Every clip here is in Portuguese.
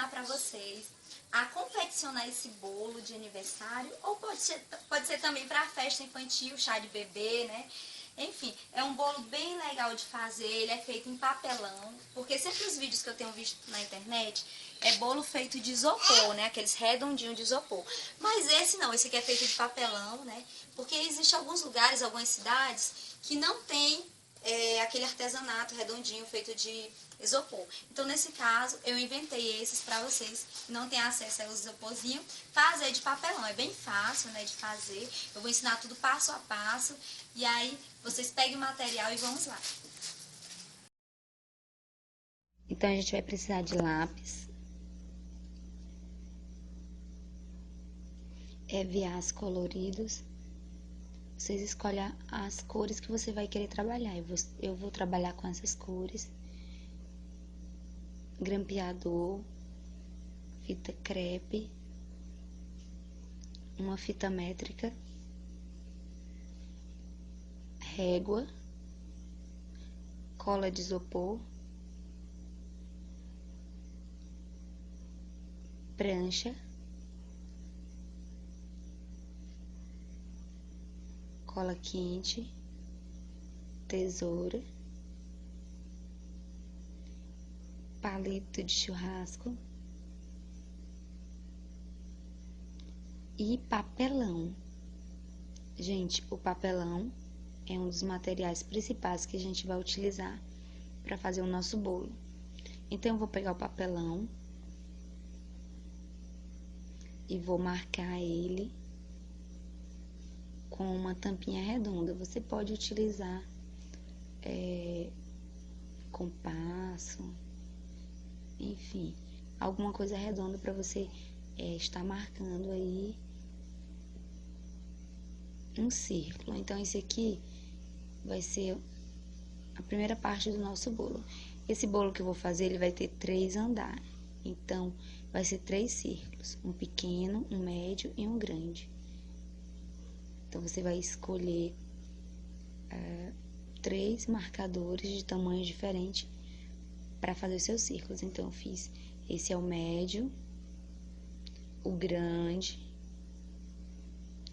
ensinar para vocês a confeccionar esse bolo de aniversário, ou pode ser também para festa infantil, chá de bebê, né? Enfim, é um bolo bem legal de fazer, ele é feito em papelão, porque sempre os vídeos que eu tenho visto na internet é bolo feito de isopor, né? Aqueles redondinhos de isopor. Mas esse não, esse aqui é feito de papelão, né? Porque existem alguns lugares, algumas cidades, que não tem aquele artesanato redondinho feito de isopor. Então, nesse caso, eu inventei esses para vocês que não têm acesso ao isoporzinho, fazer de papelão. É bem fácil, né, de fazer. Eu vou ensinar tudo passo a passo. E aí, vocês peguem o material e vamos lá. Então, a gente vai precisar de lápis, viás coloridos. Vocês escolhem as cores que você vai querer trabalhar. Eu vou trabalhar com essas cores. Grampeador, fita crepe, uma fita métrica, régua, cola de isopor, prancha, cola quente, tesoura, palito de churrasco e papelão. Gente, o papelão é um dos materiais principais que a gente vai utilizar para fazer o nosso bolo. Então, eu vou pegar o papelão e vou marcar ele com uma tampinha redonda. Você pode utilizar compasso, enfim, alguma coisa redonda para você estar marcando aí um círculo. Então, esse aqui vai ser a primeira parte do nosso bolo. Esse bolo que eu vou fazer, ele vai ter 3 andares. Então, vai ser 3 círculos, um pequeno, um médio e um grande. Então, você vai escolher 3 marcadores de tamanho diferente para fazer os seus círculos. Então, eu fiz, esse é o médio, o grande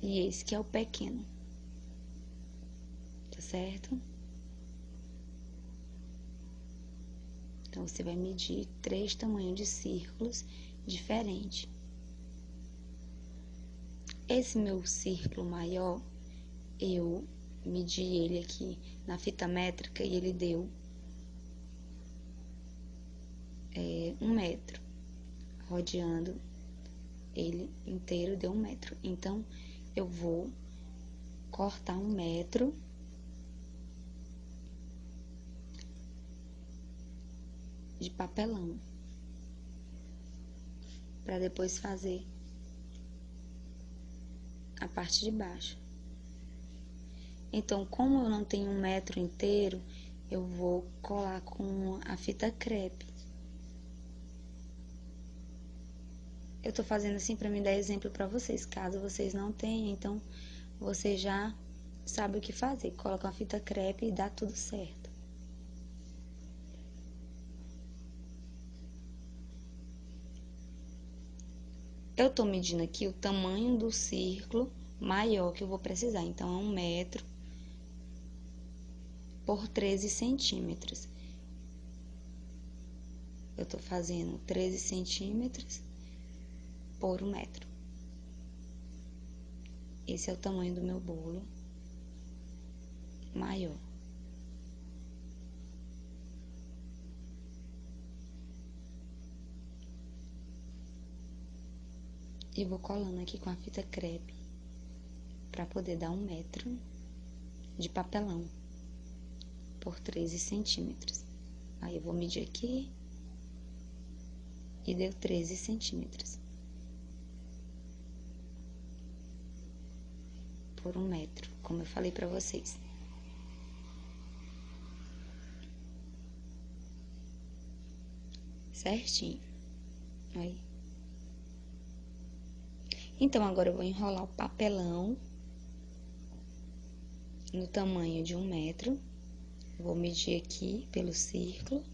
e esse que é o pequeno, tá certo? Então, você vai medir 3 tamanhos de círculos diferentes. Esse meu círculo maior, eu medi ele aqui na fita métrica e ele deu 1 metro. Rodeando ele inteiro deu 1 metro. Então, eu vou cortar 1 metro de papelão para depois fazer a parte de baixo. Então, como eu não tenho 1 metro inteiro, eu vou colar com a fita crepe. Eu tô fazendo assim para me dar exemplo para vocês. Caso vocês não tenham, então você já sabe o que fazer. Cola com a fita crepe e dá tudo certo. Eu tô medindo aqui o tamanho do círculo maior que eu vou precisar. Então, é 1 metro por 13 centímetros. Eu tô fazendo 13 centímetros por 1 metro. Esse é o tamanho do meu bolo maior. E vou colando aqui com a fita crepe para poder dar 1 metro de papelão por 13 centímetros. Aí, eu vou medir aqui e deu 13 centímetros por 1 metro, como eu falei pra vocês. Certinho. Aí. Então, agora eu vou enrolar o papelão no tamanho de 1 metro. Vou medir aqui pelo círculo,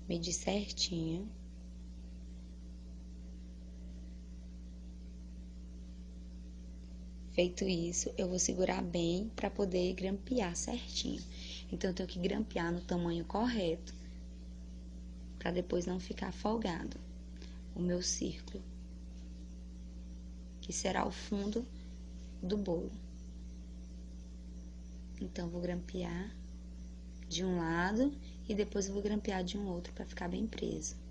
medir certinho. Feito isso, eu vou segurar bem para poder grampear certinho. Então, eu tenho que grampear no tamanho correto, para depois não ficar folgado o meu círculo, que será o fundo do bolo. Então, vou grampear de um lado e depois eu vou grampear de um outro para ficar bem preso.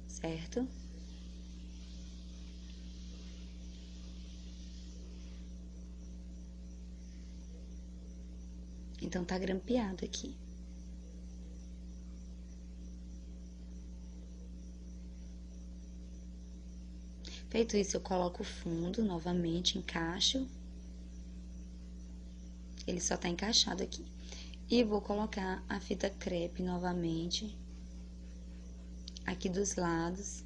Certo? Então, tá grampeado aqui. Feito isso, eu coloco o fundo novamente, encaixo. Ele só tá encaixado aqui. E vou colocar a fita crepe novamente aqui dos lados,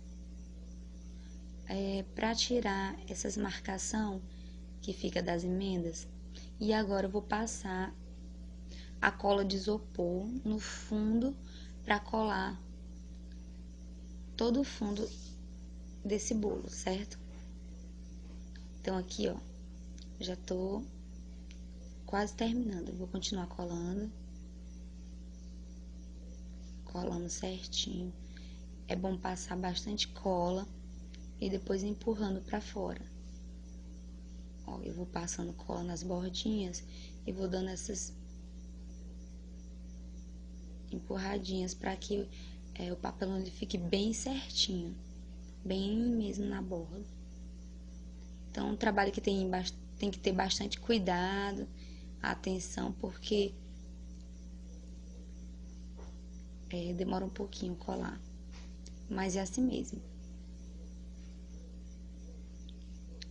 para tirar essas marcação que fica das emendas. E agora eu vou passar a cola de isopor no fundo para colar todo o fundo desse bolo, certo? Então aqui, ó, já tô quase terminando. Eu vou continuar colando certinho. É bom passar bastante cola e depois empurrando pra fora. Ó, eu vou passando cola nas bordinhas e vou dando essas empurradinhas para que o papelão ele fique bem certinho, bem mesmo na borda. Então, um trabalho que tem que ter bastante cuidado, atenção, porque demora um pouquinho colar, mas é assim mesmo.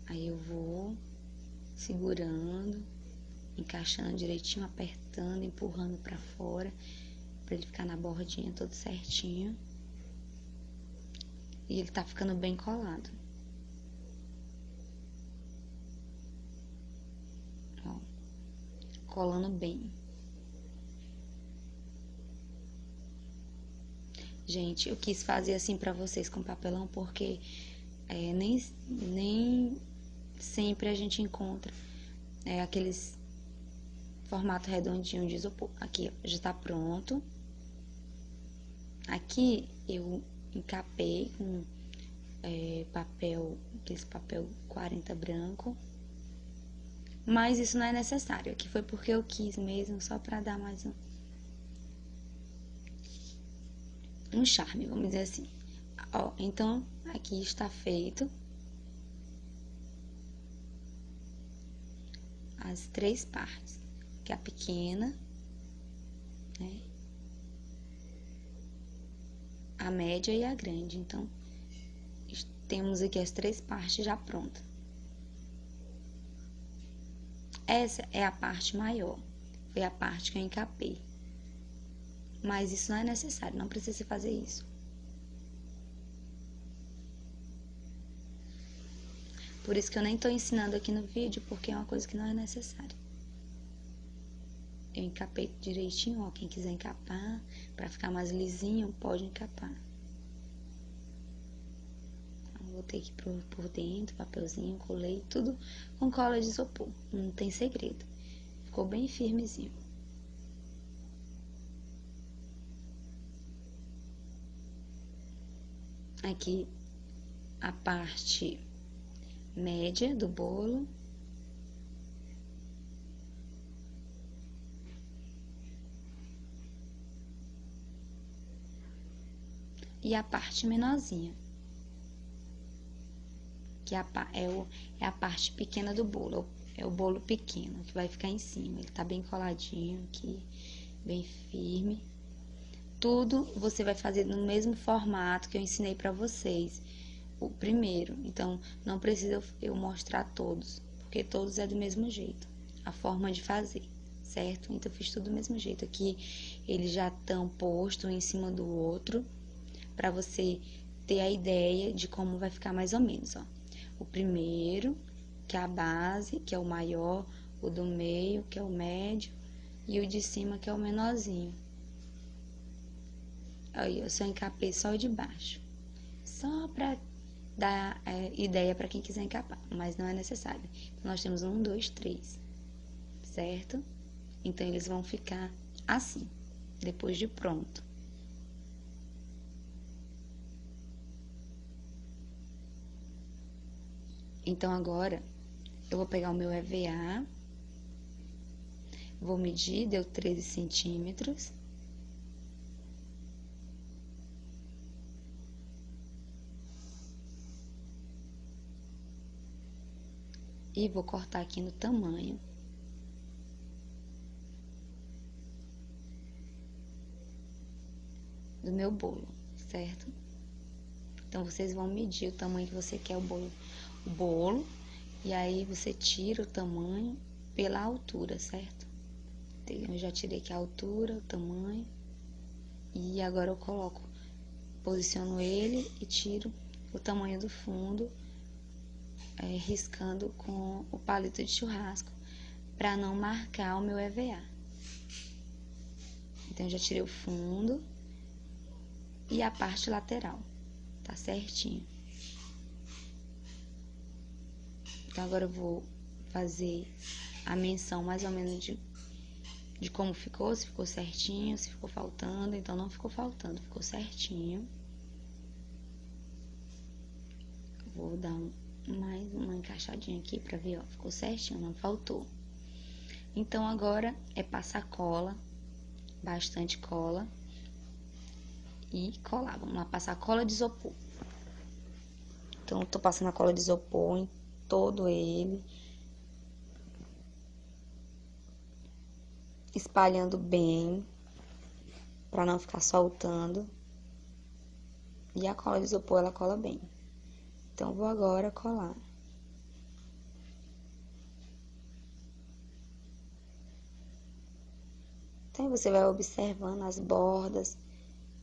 Aí eu vou segurando, encaixando direitinho, apertando, empurrando pra fora, pra ele ficar na bordinha todo certinho. E ele tá ficando bem colado. Ó, colando bem. Gente, eu quis fazer assim pra vocês com papelão, porque nem sempre a gente encontra aqueles formato redondinho de isopor. Aqui, ó, já tá pronto. Aqui eu encapei com aquele papel 40 branco. Mas isso não é necessário. Aqui foi porque eu quis mesmo, só pra dar mais um charme, vamos dizer assim. Ó, então, aqui está feito as 3 partes, que é a pequena, né, a média e a grande. Então, temos aqui as 3 partes já prontas. Essa é a parte maior, foi a parte que eu encapei. Mas isso não é necessário, não precisa fazer isso. Por isso que eu nem tô ensinando aqui no vídeo, porque é uma coisa que não é necessária. Eu encapei direitinho, ó, quem quiser encapar, pra ficar mais lisinho, pode encapar. Botei aqui por dentro, papelzinho, colei tudo com cola de isopor, não tem segredo. Ficou bem firmezinho. Aqui a parte média do bolo. E a parte menorzinha, que é a parte pequena do bolo, é o bolo pequeno que vai ficar em cima. Ele tá bem coladinho aqui, bem firme. Tudo você vai fazer no mesmo formato que eu ensinei pra vocês, o primeiro. Então, não precisa eu mostrar todos, porque todos é do mesmo jeito, a forma de fazer, certo? Então, eu fiz tudo do mesmo jeito. Aqui, eles já estão postos um em cima do outro, pra você ter a ideia de como vai ficar mais ou menos, ó. O primeiro, que é a base, que é o maior, o do meio, que é o médio, e o de cima, que é o menorzinho. Aí, eu só encapei só o de baixo, só para dar ideia para quem quiser encapar, mas não é necessário. Então, nós temos 1, 2, 3, certo? Então, eles vão ficar assim, depois de pronto. Então, agora, eu vou pegar o meu EVA, vou medir, deu 13 centímetros. E vou cortar aqui no tamanho do meu bolo, certo? Então, vocês vão medir o tamanho que você quer o bolo, e aí você tira o tamanho pela altura, certo? Eu já tirei aqui a altura, o tamanho, e agora eu coloco, posiciono ele e tiro o tamanho do fundo, riscando com o palito de churrasco, para não marcar o meu EVA. Então, eu já tirei o fundo e a parte lateral, tá certinho. Então, agora eu vou fazer a menção mais ou menos de como ficou, se ficou certinho, se ficou faltando. Então, não ficou faltando, ficou certinho. Vou dar mais uma encaixadinha aqui pra ver, ó, ficou certinho, não faltou. Então, agora é passar cola, bastante cola, e colar. Vamos lá, passar cola de isopor. Então, eu tô passando a cola de isopor em todo ele, espalhando bem, pra não ficar soltando. E a cola de isopor, ela cola bem. Então, vou agora colar. Então, você vai observando as bordas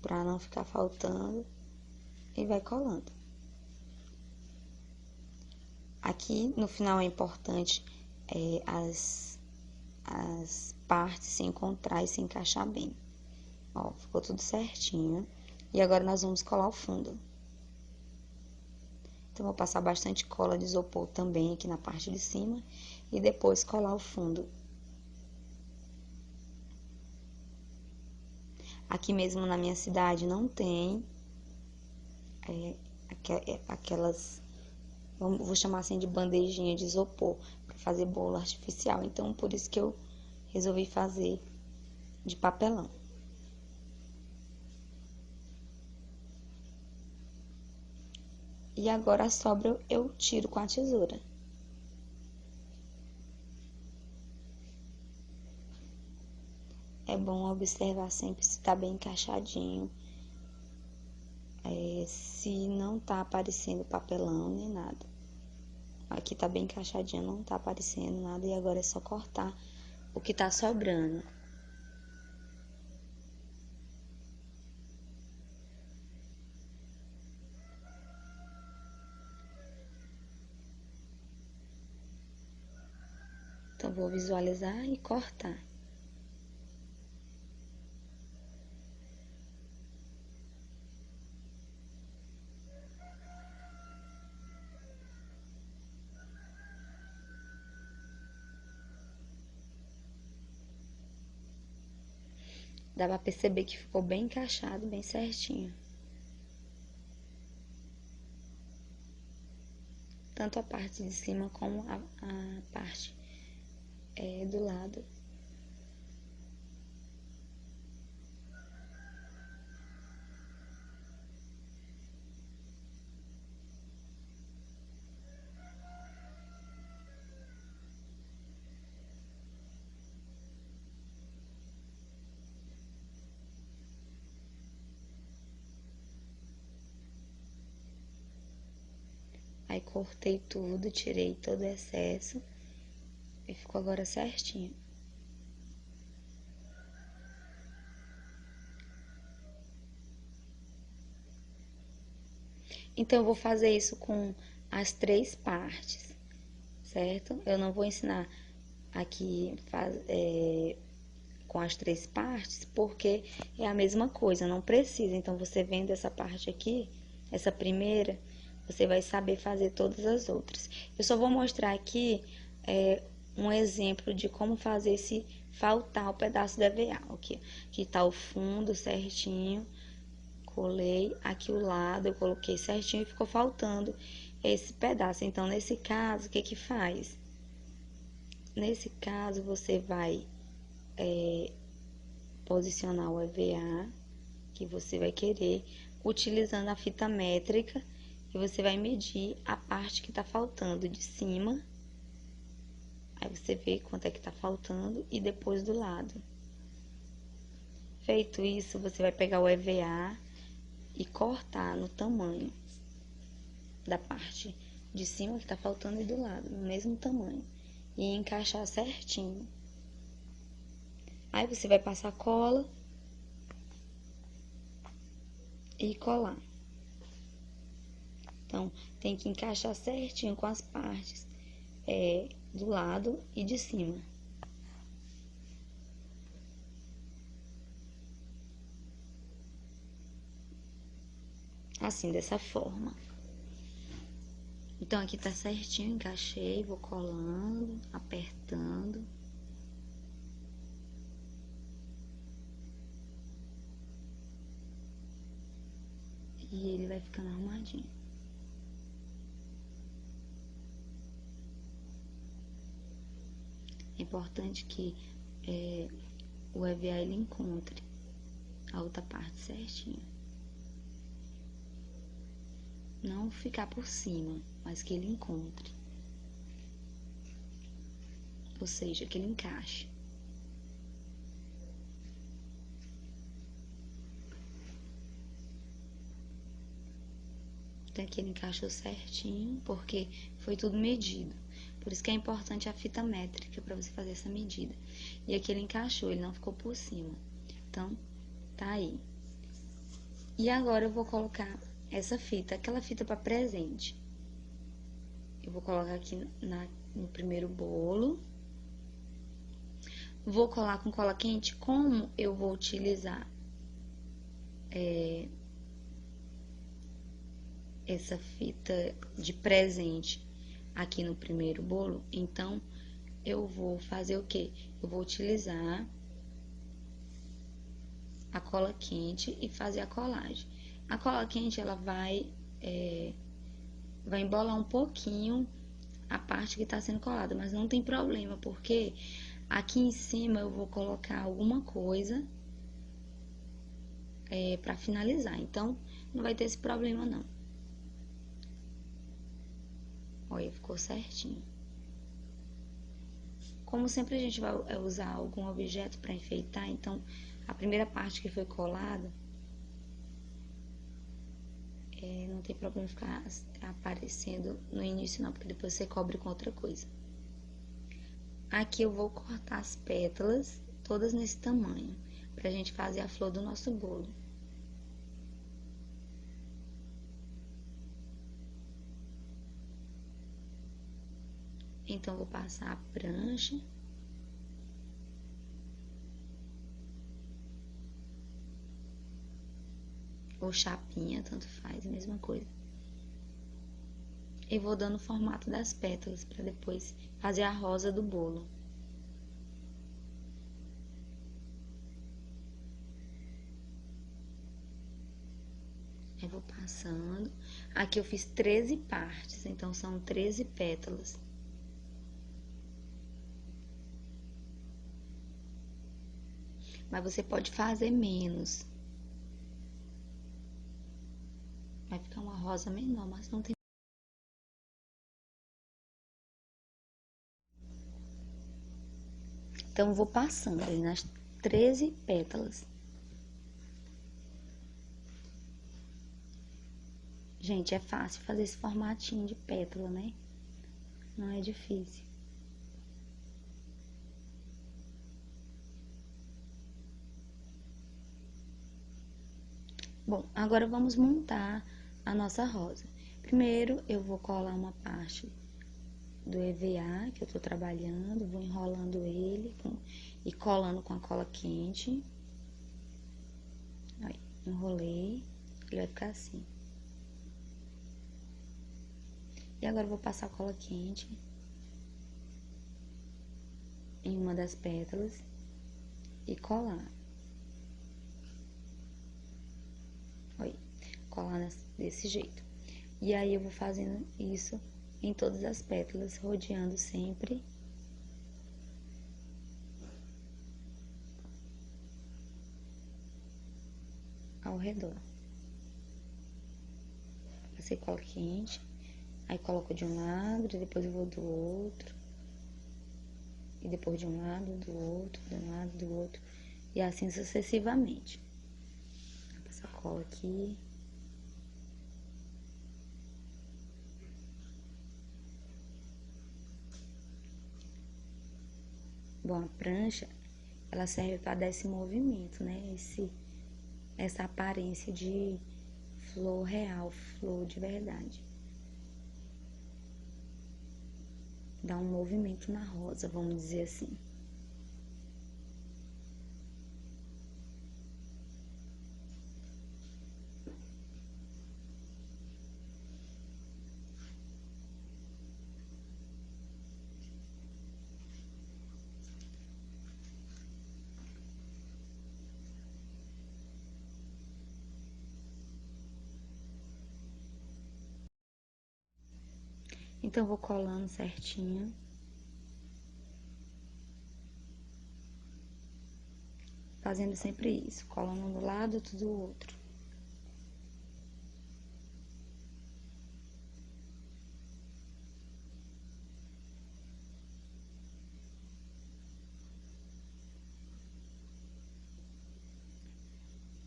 para não ficar faltando e vai colando. Aqui no final é importante as partes se encontrar e se encaixar bem. Ó, ficou tudo certinho. E agora nós vamos colar o fundo. Então, vou passar bastante cola de isopor também aqui na parte de cima e depois colar o fundo. Aqui mesmo na minha cidade não tem aquelas, vou chamar assim de bandejinha de isopor para fazer bolo artificial. Então, por isso que eu resolvi fazer de papelão. E agora a sobra eu tiro com a tesoura. É bom observar sempre se tá bem encaixadinho, se não tá aparecendo papelão nem nada. Aqui tá bem encaixadinho, não tá aparecendo nada, e agora é só cortar o que tá sobrando. Então, vou visualizar e cortar. Dá pra perceber que ficou bem encaixado, bem certinho. Tanto a parte de cima como a parte do lado. Aí cortei tudo, tirei todo o excesso e ficou agora certinho. Então, eu vou fazer isso com as 3 partes, certo? Eu não vou ensinar aqui com as 3 partes, porque é a mesma coisa, não precisa. Então, você vendo essa parte aqui, essa primeira, você vai saber fazer todas as outras. Eu só vou mostrar aqui um exemplo de como fazer se faltar o pedaço da EVA. Aqui tá o fundo certinho, colei aqui o lado, eu coloquei certinho e ficou faltando esse pedaço. Então, nesse caso, o que que faz? Nesse caso, você vai posicionar o EVA que você vai querer, utilizando a fita métrica, e você vai medir a parte que tá faltando de cima. Aí você vê quanto é que tá faltando e depois do lado. Feito isso, você vai pegar o EVA e cortar no tamanho da parte de cima que tá faltando e do lado, no mesmo tamanho. E encaixar certinho. Aí você vai passar cola e colar. Então, tem que encaixar certinho com as partes do lado e de cima. Assim, dessa forma. Então, aqui tá certinho, encaixei, vou colando, apertando. E ele vai ficando arrumadinho. É importante que o EVA ele encontre a outra parte certinho. Não ficar por cima, mas que ele encontre. Ou seja, que ele encaixe. Então aqui ele encaixou certinho, porque foi tudo medido. Por isso que é importante a fita métrica para você fazer essa medida. E aqui ele encaixou, ele não ficou por cima. Então, tá aí. E agora eu vou colocar essa fita, aquela fita para presente. Eu vou colocar aqui no primeiro bolo. Vou colar com cola quente. Como eu vou utilizar essa fita de presente aqui no primeiro bolo, então eu vou fazer o quê? Eu vou utilizar a cola quente e fazer a colagem. A cola quente, ela vai embolar um pouquinho a parte que está sendo colada, mas não tem problema, porque aqui em cima eu vou colocar alguma coisa para finalizar, então não vai ter esse problema não. Olha, ficou certinho. Como sempre a gente vai usar algum objeto para enfeitar, então a primeira parte que foi colada, não tem problema ficar aparecendo no início não, porque depois você cobre com outra coisa. Aqui eu vou cortar as pétalas, todas nesse tamanho, pra gente fazer a flor do nosso bolo. Então, vou passar a prancha. Ou chapinha, tanto faz, a mesma coisa. E vou dando o formato das pétalas para depois fazer a rosa do bolo. Aí vou passando. Aqui eu fiz 13 partes, então são 13 pétalas. Mas você pode fazer menos. Vai ficar uma rosa menor, mas não tem. Então, eu vou passando aí nas 13 pétalas. Gente, é fácil fazer esse formatinho de pétala, né? Não é difícil. Bom, agora vamos montar a nossa rosa. Primeiro, eu vou colar uma parte do EVA que eu tô trabalhando, vou enrolando ele e colando com a cola quente. Aí, enrolei, ele vai ficar assim. E agora eu vou passar cola quente em uma das pétalas e colar. Olha, colar desse jeito. E aí eu vou fazendo isso em todas as pétalas, rodeando sempre ao redor. Passei cola quente, aí coloco de um lado, depois eu vou do outro, e depois de um lado, do outro, de um lado, do outro, e assim sucessivamente. Vou passar cola aqui. Bom, a prancha, ela serve para dar esse movimento, né? Essa aparência de flor real, flor de verdade. Dá um movimento na rosa, vamos dizer assim. Então, eu vou colando certinho. Fazendo sempre isso, colando um do lado, outro do outro.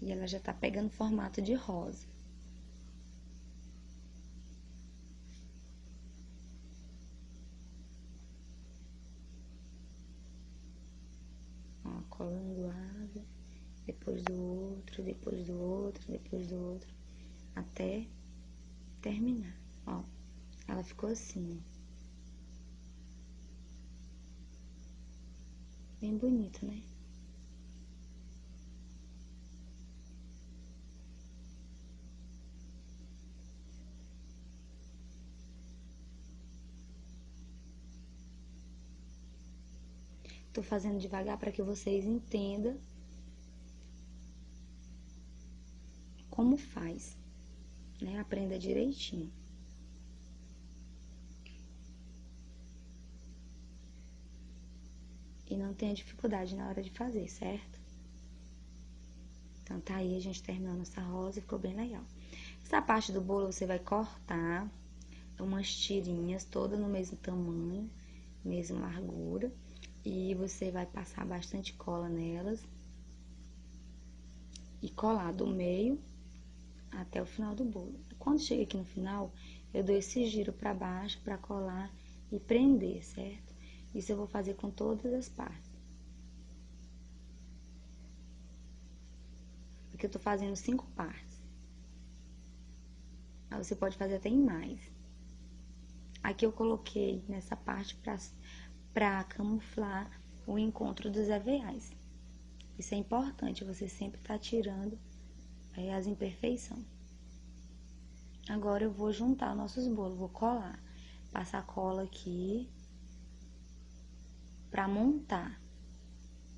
E ela já tá pegando formato de rosa. Ó, colando um do lado, depois do outro, depois do outro, depois do outro, até terminar. Ó, ela ficou assim, ó. Bem bonita, né? Tô fazendo devagar para que vocês entendam como faz, né? Aprenda direitinho. E não tenha dificuldade na hora de fazer, certo? Então, tá aí, a gente terminou nossa rosa, ficou bem legal. Essa parte do bolo você vai cortar umas tirinhas, todas no mesmo tamanho, mesma largura. E você vai passar bastante cola nelas. E colar do meio até o final do bolo. Quando chega aqui no final, eu dou esse giro pra baixo pra colar e prender, certo? Isso eu vou fazer com todas as partes. Porque eu tô fazendo 5 partes. Aí você pode fazer até em mais. Aqui eu coloquei nessa parte pra camuflar o encontro dos EVAs. Isso é importante, você sempre tá tirando as imperfeições. Agora eu vou juntar nossos bolos, vou colar. Passar cola aqui pra montar.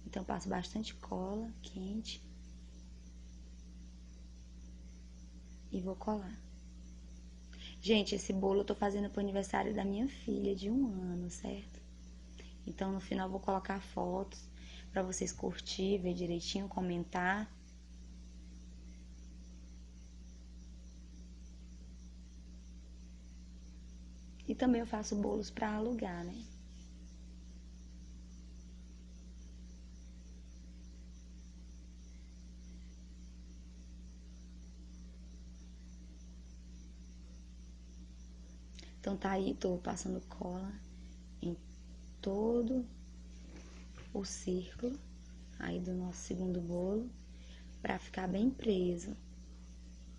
Então, eu passo bastante cola quente e vou colar. Gente, esse bolo eu tô fazendo pro aniversário da minha filha de 1 ano, certo? Então, no final eu vou colocar fotos pra vocês curtir, ver direitinho, comentar. E também eu faço bolos pra alugar, né? Então, tá aí, tô passando cola em todo o círculo aí do nosso segundo bolo, pra ficar bem preso,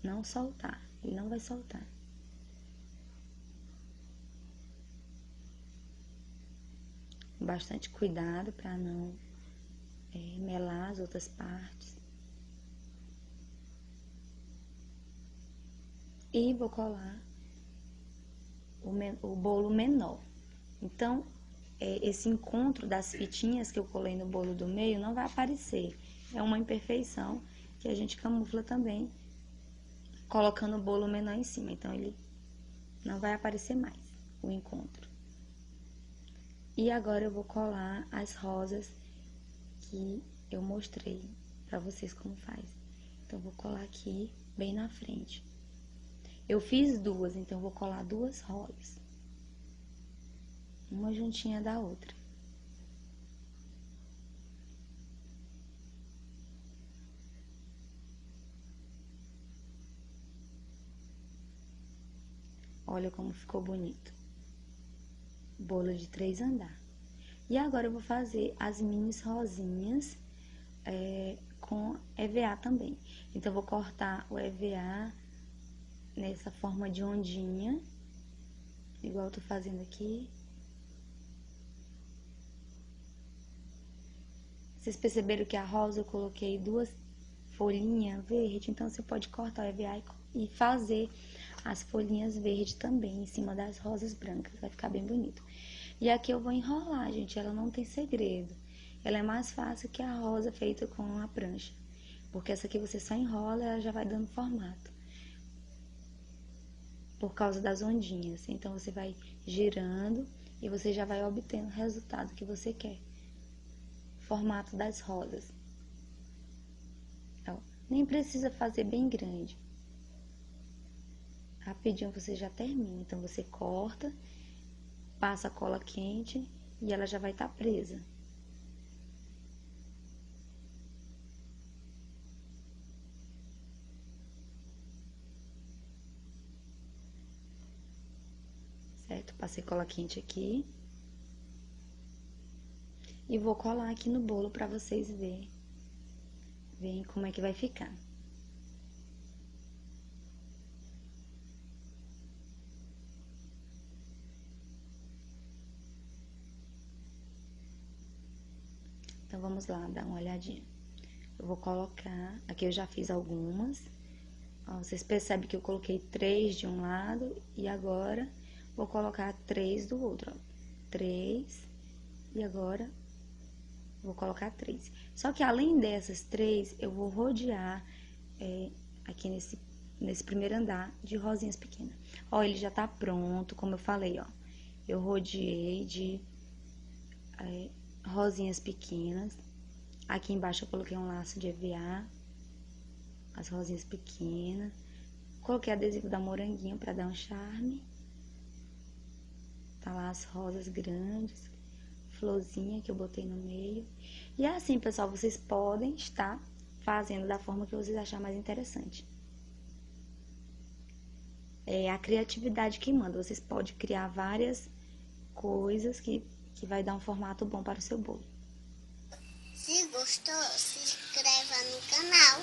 não soltar, ele não vai soltar. Bastante cuidado pra não melar as outras partes. E vou colar o bolo menor. Então, esse encontro das fitinhas que eu colei no bolo do meio não vai aparecer. É uma imperfeição que a gente camufla também, colocando o bolo menor em cima. Então, ele não vai aparecer mais, o encontro. E agora eu vou colar as rosas que eu mostrei pra vocês como faz. Então, eu vou colar aqui, bem na frente. Eu fiz duas, então eu vou colar duas rosas. Uma juntinha da outra. Olha como ficou bonito. Bolo de 3 andares. E agora eu vou fazer as minis rosinhas com EVA também. Então, eu vou cortar o EVA nessa forma de ondinha, igual eu tô fazendo aqui. Vocês perceberam que a rosa eu coloquei 2 folhinhas verdes, então você pode cortar o EVA e fazer as folhinhas verdes também em cima das rosas brancas, vai ficar bem bonito. E aqui eu vou enrolar, gente, ela não tem segredo. Ela é mais fácil que a rosa feita com a prancha, porque essa aqui você só enrola e ela já vai dando formato, por causa das ondinhas. Então, você vai girando e você já vai obtendo o resultado que você quer. Formato das rosas. Ó, nem precisa fazer bem grande. Rapidinho você já termina. Então, você corta, passa a cola quente e ela já vai estar presa. Certo? Passei cola quente aqui. E vou colar aqui no bolo pra vocês verem como é que vai ficar. Então, vamos lá, dar uma olhadinha. Eu vou colocar, aqui eu já fiz algumas. Ó, vocês percebem que eu coloquei 3 de um lado e agora vou colocar 3 do outro, ó. 3 e agora vou colocar 3. Só que além dessas 3, eu vou rodear aqui nesse primeiro andar de rosinhas pequenas. Ó, ele já tá pronto, como eu falei, ó. Eu rodeei de rosinhas pequenas. Aqui embaixo eu coloquei um laço de EVA, as rosinhas pequenas. Coloquei adesivo da Moranguinho pra dar um charme. Tá lá as rosas grandes, florzinha que eu botei no meio. E assim, pessoal, vocês podem estar fazendo da forma que vocês acharem mais interessante. É a criatividade que manda. Vocês podem criar várias coisas que vai dar um formato bom para o seu bolo. Se gostou, se inscreva no canal.